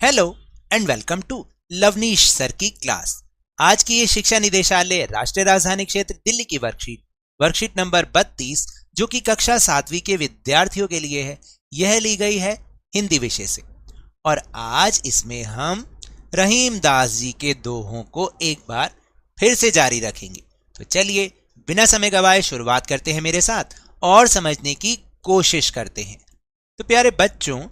Hello and welcome to Lavneesh sir की class. आज की ये शिक्षा निदेशालय राष्ट्रीय राजधानी क्षेत्र दिल्ली की वर्कशीट नंबर 32 जो कि कक्षा 7वीं के विद्यार्थियों के लिए है, यह ली गई है हिंदी विषय से। और आज इसमें हम रहीम दास जी के दोहों को एक बार फिर से जारी रखेंगे। तो चलिए बिना समय गवाए शुरुआत करते हैं मेरे साथ और समझने की कोशिश करते हैं। तो प्यारे बच्चों,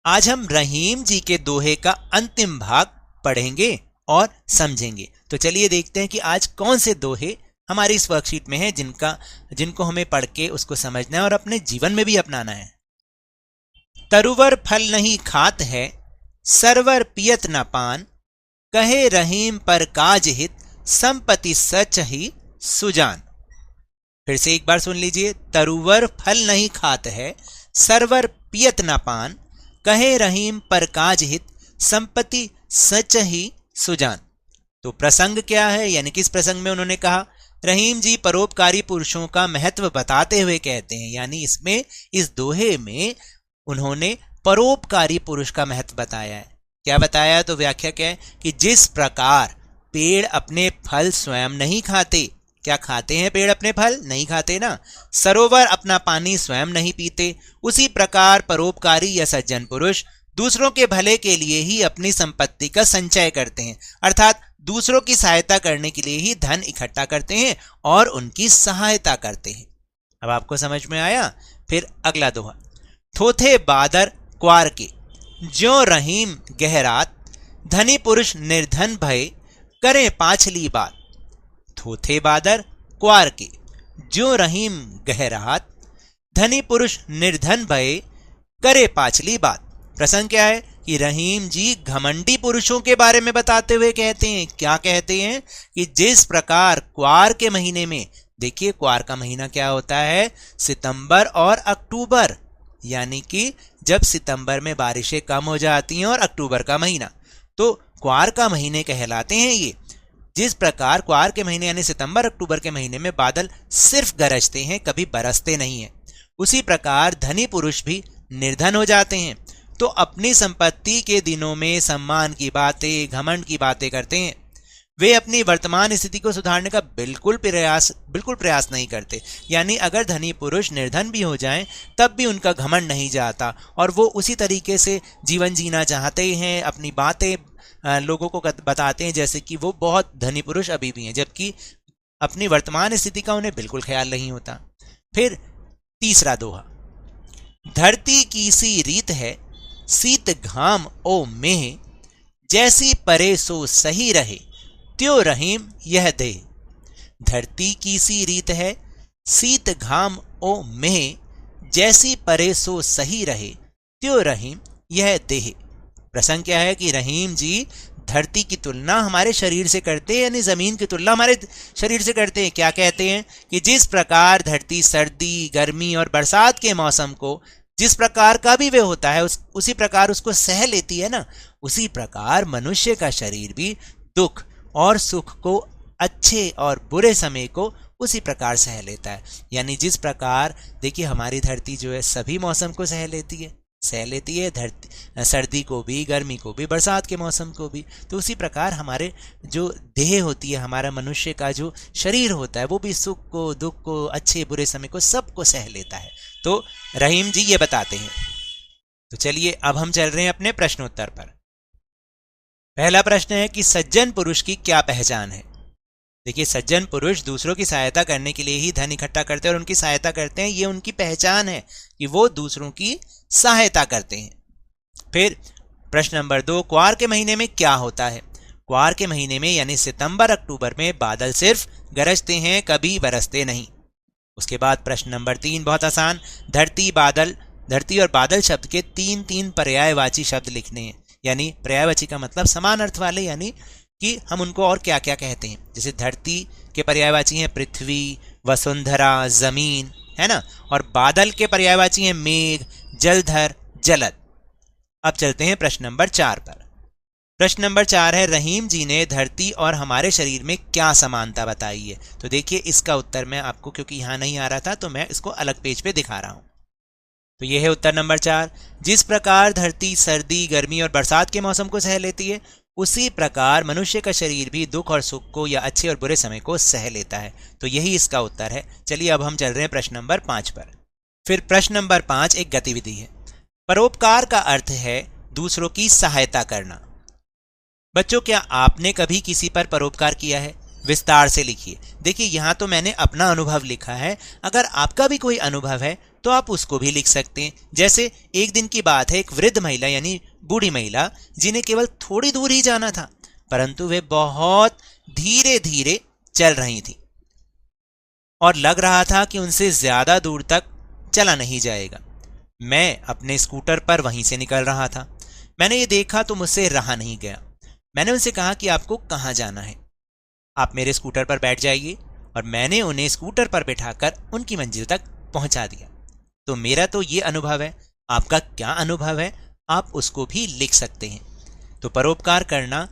आज हम रहीम जी के दोहे का अंतिम भाग पढ़ेंगे और समझेंगे। तो चलिए देखते हैं कि आज कौन से दोहे हमारी इस वर्कशीट में हैं जिनको हमें पढ़ के उसको समझना है और अपने जीवन में भी अपनाना है। तरुवर फल नहीं खात है, सरवर पियत न पान, कहे रहीम पर काज हित, संपत्ति सच ही सुजान। फिर से एक बार सुन लीजिए। तरुवर फल नहीं खात है, सरवर पियत न पान, कहे रहीम पर काज हित, संपत्ति सच ही सुजान। तो प्रसंग क्या है, यानी कि इस प्रसंग में उन्होंने कहा, रहीम जी परोपकारी पुरुषों का महत्व बताते हुए कहते हैं, यानी इसमें इस दोहे में उन्होंने परोपकारी पुरुष का महत्व बताया है। क्या बताया, तो व्याख्या क्या है कि जिस प्रकार पेड़ अपने फल स्वयं नहीं खाते, क्या खाते हैं पेड़ अपने फल? नहीं खाते ना। सरोवर अपना पानी स्वयं नहीं पीते, उसी प्रकार परोपकारी या सज्जन पुरुष दूसरों के भले के लिए ही अपनी संपत्ति का संचय करते हैं, अर्थात दूसरों की सहायता करने के लिए ही धन इकट्ठा करते हैं और उनकी सहायता करते हैं। अब आपको समझ में आया। फिर अगला दोहा, थोथे बादर क्वार के, ज्यों रहीम गहरात, धनी पुरुष निर्धन भय, करें पाछली बात। थोथे बादर क्वार के, ज्यों रहीम गहरात, धनी पुरुष निर्धन भय, करे पाछली बात। प्रसंग क्या है कि रहीम जी घमंडी पुरुषों के बारे में बताते हुए कहते हैं, क्या कहते हैं कि जिस प्रकार क्वार के महीने में, देखिए क्वार का महीना क्या होता है, सितंबर और अक्टूबर, यानी कि जब सितंबर में बारिशें कम हो जाती हैं और अक्टूबर का महीना, तो क्वार का महीने कहलाते हैं ये। जिस प्रकार क्वार के महीने यानी सितंबर अक्टूबर के महीने में बादल सिर्फ गरजते हैं, कभी बरसते नहीं हैं, उसी प्रकार धनी पुरुष भी निर्धन हो जाते हैं, तो अपनी संपत्ति के दिनों में सम्मान की बातें, घमंड की बातें करते हैं। वे अपनी वर्तमान स्थिति को सुधारने का बिल्कुल प्रयास नहीं करते, यानी अगर धनी पुरुष निर्धन भी हो जाएं तब भी उनका घमंड नहीं जाता और वो उसी तरीके से जीवन जीना चाहते हैं, अपनी बातें लोगों को बताते हैं जैसे कि वो बहुत धनी पुरुष अभी भी हैं, जबकि अपनी वर्तमान स्थिति का उन्हें बिल्कुल ख्याल नहीं होता। फिर तीसरा दोहा, धरती की सी रीत है, शीत घाम ओ मेह, जैसी परे सो सही रहे, त्यों रहीम यह दे। धरती की सी रीत है, शीत घाम ओ मेह, जैसी परे सो सही रहे, त्यों रहीम यह देह। प्रसंग क्या है कि रहीम जी धरती की तुलना हमारे शरीर से करते हैं, यानी जमीन की तुलना हमारे शरीर से करते हैं। क्या कहते हैं कि जिस प्रकार धरती सर्दी, गर्मी और बरसात के मौसम को जिस प्रकार का भी वे होता है उसी प्रकार उसको सह लेती है ना, उसी प्रकार मनुष्य का शरीर भी दुख और सुख को, अच्छे और बुरे समय को उसी प्रकार सह लेता है। यानी जिस प्रकार देखिए हमारी धरती जो है सभी मौसम को सह लेती है धरती, सर्दी को भी, गर्मी को भी, बरसात के मौसम को भी, तो उसी प्रकार हमारे जो देह होती है, हमारा मनुष्य का जो शरीर होता है, वो भी सुख को, दुख को, अच्छे बुरे समय को, सबको सह लेता है। तो रहीम जी ये बताते हैं। तो चलिए अब हम चल रहे हैं अपने प्रश्नोत्तर पर। पहला प्रश्न है कि सज्जन पुरुष की क्या पहचान है। देखिए सज्जन पुरुष दूसरों की सहायता करने के लिए ही धन इकट्ठा करते हैं और उनकी सहायता करते हैं, ये उनकी पहचान है कि वो दूसरों की सहायता करते हैं। फिर प्रश्न नंबर 2, क्वार के महीने में क्या होता है। क्वार के महीने में यानी सितंबर अक्टूबर में बादल सिर्फ गरजते हैं, कभी बरसते नहीं। उसके बाद प्रश्न नंबर 3 बहुत आसान, धरती और बादल शब्द के 3 पर्यायवाची शब्द लिखने हैं, यानी पर्यायवाची का मतलब समान अर्थ वाले, यानी कि हम उनको और क्या क्या कहते हैं। जैसे धरती के पर्यायवाची हैं पृथ्वी, वसुंधरा, जमीन, है ना, और बादल के पर्यायवाची हैं मेघ, जलधर, जलद। अब चलते हैं प्रश्न नंबर 4 पर। प्रश्न नंबर 4 है, रहीम जी ने धरती और हमारे शरीर में क्या समानता बताई है। तो देखिए इसका उत्तर मैं आपको, क्योंकि यहां नहीं आ रहा था तो मैं इसको अलग पेज पे दिखा रहा हूं। तो यह है उत्तर नंबर 4। जिस प्रकार धरती सर्दी, गर्मी और बरसात के मौसम को सह लेती है, उसी प्रकार मनुष्य का शरीर भी दुख और सुख को या अच्छे और बुरे समय को सह लेता है। तो यही इसका उत्तर है। चलिए अब हम चल रहे हैं प्रश्न नंबर 5 पर। फिर प्रश्न नंबर 5 एक गतिविधि है। परोपकार का अर्थ है दूसरों की सहायता करना। बच्चों, क्या आपने कभी किसी पर परोपकार किया है? विस्तार से लिखिए। देखिए, यहां तो मैंने अपना अनुभव लिखा है। अगर आपका भी कोई अनुभव है तो आप उसको भी लिख सकते हैं। जैसे एक दिन की बात है, एक वृद्ध महिला यानी बूढ़ी महिला, जिन्हें केवल थोड़ी दूर ही जाना था, परंतु वे बहुत धीरे धीरे चल रही थी और लग रहा था कि उनसे ज्यादा दूर तक चला नहीं जाएगा। मैं अपने स्कूटर पर वहीं से निकल रहा था। मैंने ये देखा तो मुझसे रहा नहीं गया। मैंने उनसे कहा कि आपको कहाँ जाना है, आप मेरे स्कूटर पर बैठ जाइए, और मैंने उन्हें स्कूटर पर बैठाकर उनकी मंजिल तक पहुंचा दिया। तो मेरा तो ये अनुभव है। आपका क्या अनुभव है, आप उसको भी लिख सकते हैं। तो परोपकार करना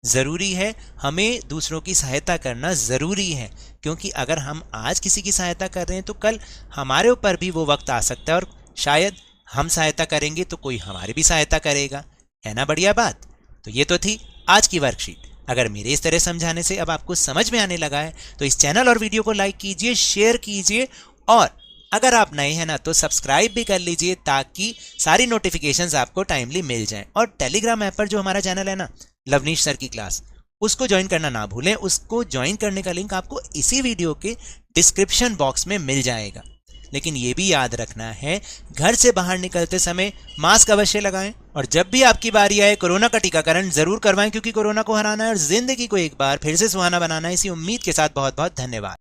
जरूरी है, हमें दूसरों की सहायता करना जरूरी है, क्योंकि अगर हम आज किसी की सहायता कर रहे हैं तो कल हमारे ऊपर भी वो वक्त आ सकता है, और शायद हम सहायता करेंगे तो कोई हमारी भी सहायता करेगा। है ना बढ़िया बात? तो ये तो थी आज की वर्कशीट। अगर मेरे इस तरह समझाने से अब आपको समझ में आने लगा है तो इस चैनल और वीडियो को लाइक कीजिए, शेयर कीजिए, और अगर आप नए हैं ना तो सब्सक्राइब भी कर लीजिए, ताकि सारी नोटिफिकेशंस आपको टाइमली मिल जाएं। और टेलीग्राम ऐप पर जो हमारा चैनल है ना, लवनीश सर की क्लास, उसको ज्वाइन करना ना भूलें। उसको ज्वाइन करने का लिंक आपको इसी वीडियो के डिस्क्रिप्शन बॉक्स में मिल जाएगा। लेकिन ये भी याद रखना है, घर से बाहर निकलते समय मास्क अवश्य लगाएं, और जब भी आपकी बारी आए कोरोना का टीकाकरण जरूर करवाएं, क्योंकि कोरोना को हराना है और जिंदगी को एक बार फिर से सुहाना बनाना है। इसी उम्मीद के साथ बहुत बहुत धन्यवाद।